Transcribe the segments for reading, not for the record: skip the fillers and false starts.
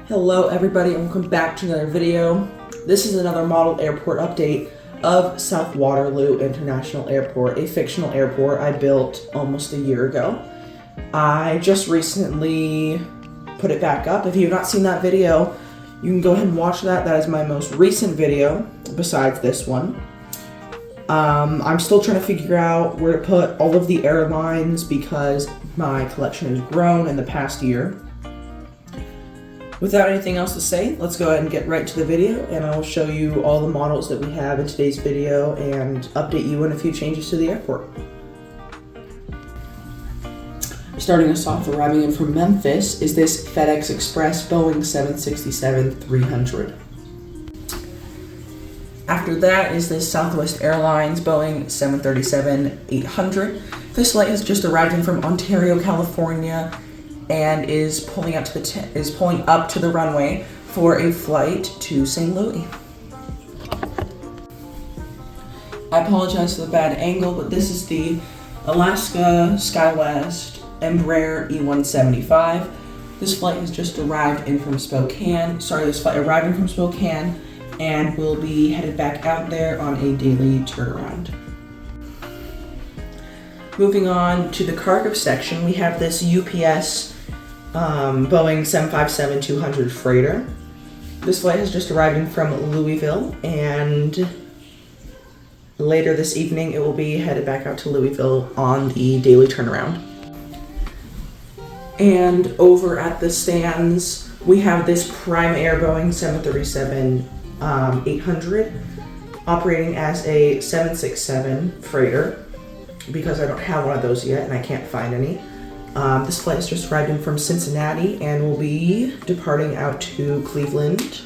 Hello everybody and welcome back to another video. This is another model airport update of South Waterloo International Airport, a fictional airport I built almost a year ago. I just recently put it back up. If you have not seen that video, you can go ahead and watch that. That is my most recent video besides this one. I'm still trying to figure out where to put all of the airlines because my collection has grown in the past year. Without anything else to say, let's go ahead and get right to the video, and I will show you all the models that we have in today's video and update you on a few changes to the airport. Starting us off, arriving in from Memphis, is this FedEx Express Boeing 767-300. After that is this Southwest Airlines Boeing 737-800. This flight has just arrived in from Ontario, California, and is pulling up to the runway for a flight to St. Louis. I apologize for the bad angle, but this is the Alaska SkyWest Embraer E175. This flight has just arrived in from Spokane. And will be headed back out there on a daily turnaround. Moving on to the cargo section, we have this UPS Boeing 757-200 freighter. This flight has just arrived in from Louisville, and later this evening it will be headed back out to Louisville on the daily turnaround. And over at the stands, we have this Prime Air Boeing 737-800 operating as a 767 freighter because I don't have one of those yet and I can't find any. This flight has just arrived in from Cincinnati and will be departing out to Cleveland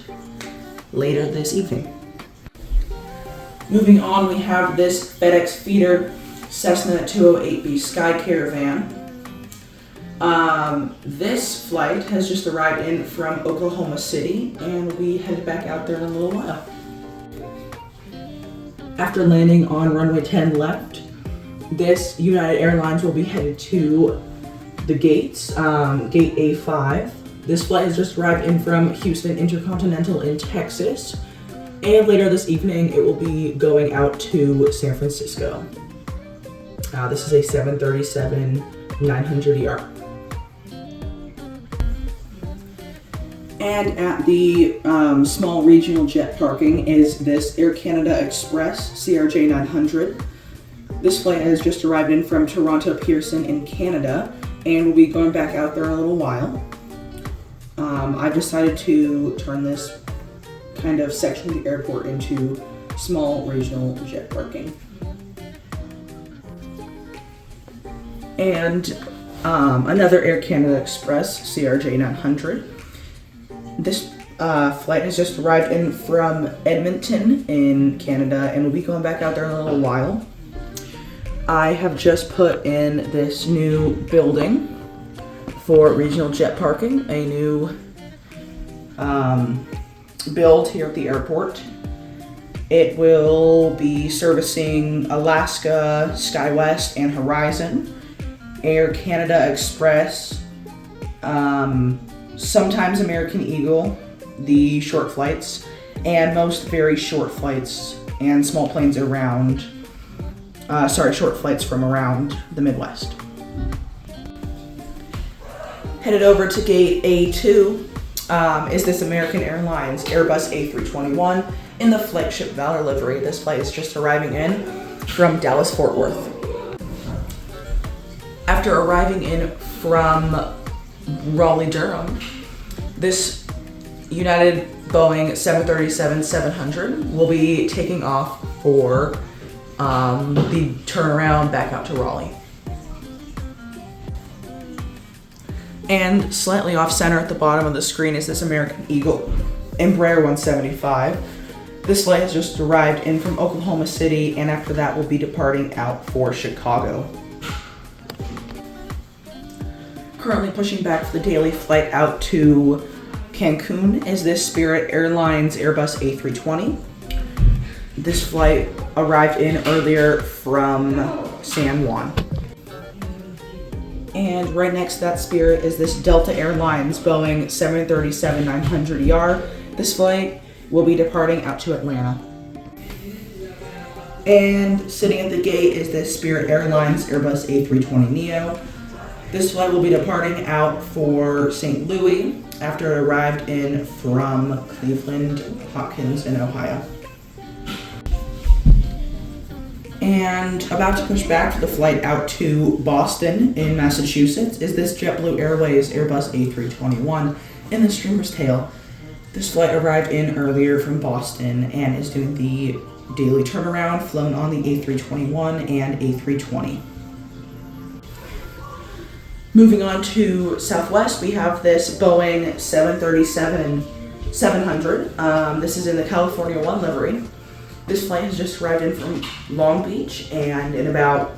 later this evening. Moving on, we have this FedEx feeder Cessna 208B Sky Caravan. This flight has just arrived in from Oklahoma City and will be headed back out there in a little while. After landing on runway 10 left, this United Airlines will be headed to the gates, gate A5. This flight has just arrived in from Houston Intercontinental in Texas, and later this evening it will be going out to San Francisco. This is a 737-900ER. And at the small regional jet parking is this Air Canada Express CRJ900. This flight has just arrived in from Toronto Pearson in Canada and will be going back out there in a little while. I've decided to turn this kind of section of the airport into small regional jet parking. And another Air Canada Express CRJ900. This flight has just arrived in from Edmonton in Canada and will be going back out there in a little while. I have just put in this new building for regional jet parking, a new build here at the airport. It will be servicing Alaska, SkyWest, and Horizon, Air Canada Express, sometimes American Eagle, the short flights, and most very short flights and small planes around, short flights from around the Midwest. Headed over to gate A2 is this American Airlines Airbus A321 in the flagship Valor livery. This flight is just arriving in from Dallas-Fort Worth. After arriving in from Raleigh-Durham, this United Boeing 737-700 will be taking off for the turnaround back out to Raleigh. And slightly off center at the bottom of the screen is this American Eagle Embraer 175. This flight has just arrived in from Oklahoma City, and after that will be departing out for Chicago. Currently pushing back for the daily flight out to Cancun is this Spirit Airlines Airbus A320. This flight arrived in earlier from San Juan. And right next to that Spirit is this Delta Airlines Boeing 737-900ER. This flight will be departing out to Atlanta. And sitting at the gate is this Spirit Airlines Airbus A320neo. This flight will be departing out for St. Louis after it arrived in from Cleveland Hopkins in Ohio. And about to push back for the flight out to Boston in Massachusetts is this JetBlue Airways Airbus A321 in the Streamer's Tail. This flight arrived in earlier from Boston and is doing the daily turnaround, flown on the A321 and A320. Moving on to Southwest, we have this Boeing 737-700. This is in the California 1 livery. This flight has just arrived in from Long Beach, and in about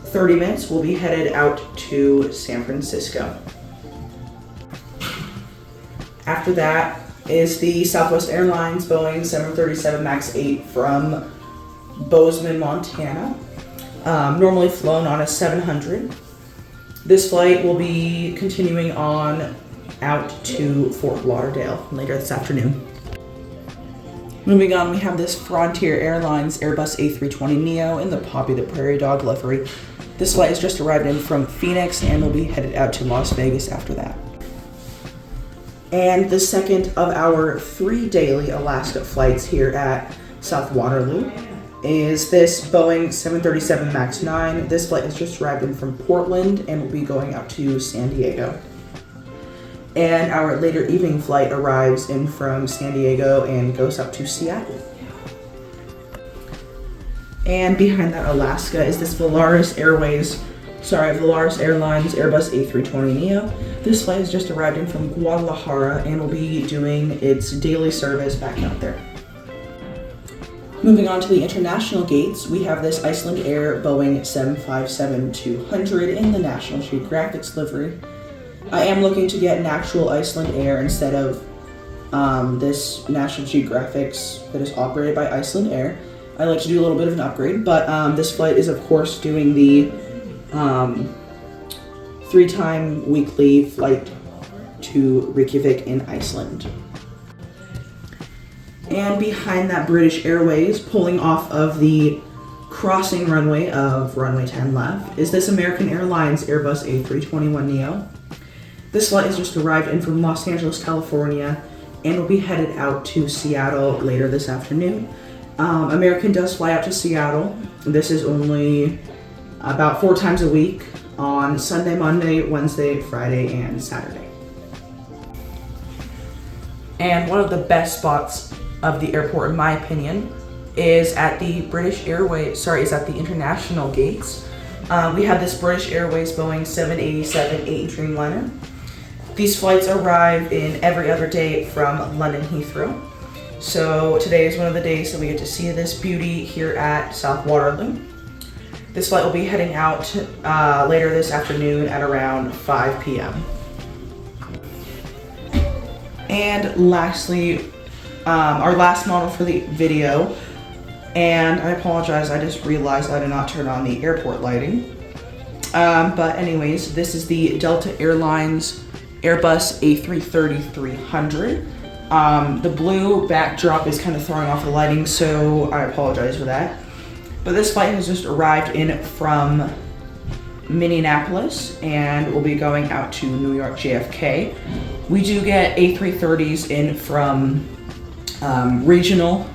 30 minutes we'll be headed out to San Francisco. After that is the Southwest Airlines Boeing 737 MAX 8 from Bozeman, Montana, normally flown on a 700. This flight will be continuing on out to Fort Lauderdale later this afternoon. Moving on, we have this Frontier Airlines Airbus A320neo in the Poppy the Prairie Dog livery. This flight has just arrived in from Phoenix and will be headed out to Las Vegas after that. And the second of our 3 daily Alaska flights here at South Waterloo is this Boeing 737 MAX 9. This flight has just arrived in from Portland and will be going out to San Diego. And our later evening flight arrives in from San Diego and goes up to Seattle. And behind that Alaska is this Volaris Airlines Airbus A320neo. This flight has just arrived in from Guadalajara and will be doing its daily service back out there. Moving on to the international gates, we have this Iceland Air Boeing 757-200 in the National Geographic's livery. I am looking to get an actual Iceland Air instead of this National Geographic's that is operated by Iceland Air. I like to do a little bit of an upgrade, but this flight is of course doing the 3-time weekly flight to Reykjavik in Iceland. And behind that British Airways, pulling off of the crossing runway of runway 10 left, is this American Airlines Airbus A321neo. This flight has just arrived in from Los Angeles, California, and will be headed out to Seattle later this afternoon. American does fly out to Seattle. This is only about 4 times a week on Sunday, Monday, Wednesday, Friday, and Saturday. And one of the best spots of the airport, in my opinion, is at the the international gates. We have this British Airways Boeing 787-8 Dreamliner. These flights arrive in every other day from London Heathrow. So today is one of the days that we get to see this beauty here at South Waterloo. This flight will be heading out later this afternoon at around 5 p.m. And lastly, our last model for the video, and I apologize, I just realized I did not turn on the airport lighting. But anyways, this is the Delta Airlines Airbus A330-300. The blue backdrop is kind of throwing off the lighting, so I apologize for that. But this flight has just arrived in from Minneapolis and will be going out to New York JFK. We do get A330s in from regional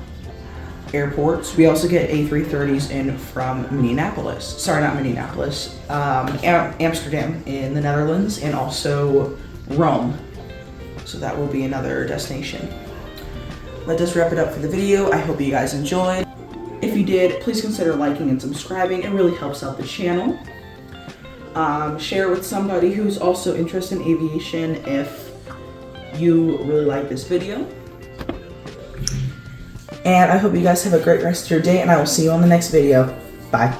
airports. We also get A330s in from Amsterdam in the Netherlands, and also Rome. So that will be another destination. That does wrap it up for the video. I hope you guys enjoyed. If you did, please consider liking and subscribing. It really helps out the channel. Share with somebody who's also interested in aviation if you really like this video. And I hope you guys have a great rest of your day, and I will see you on the next video. Bye.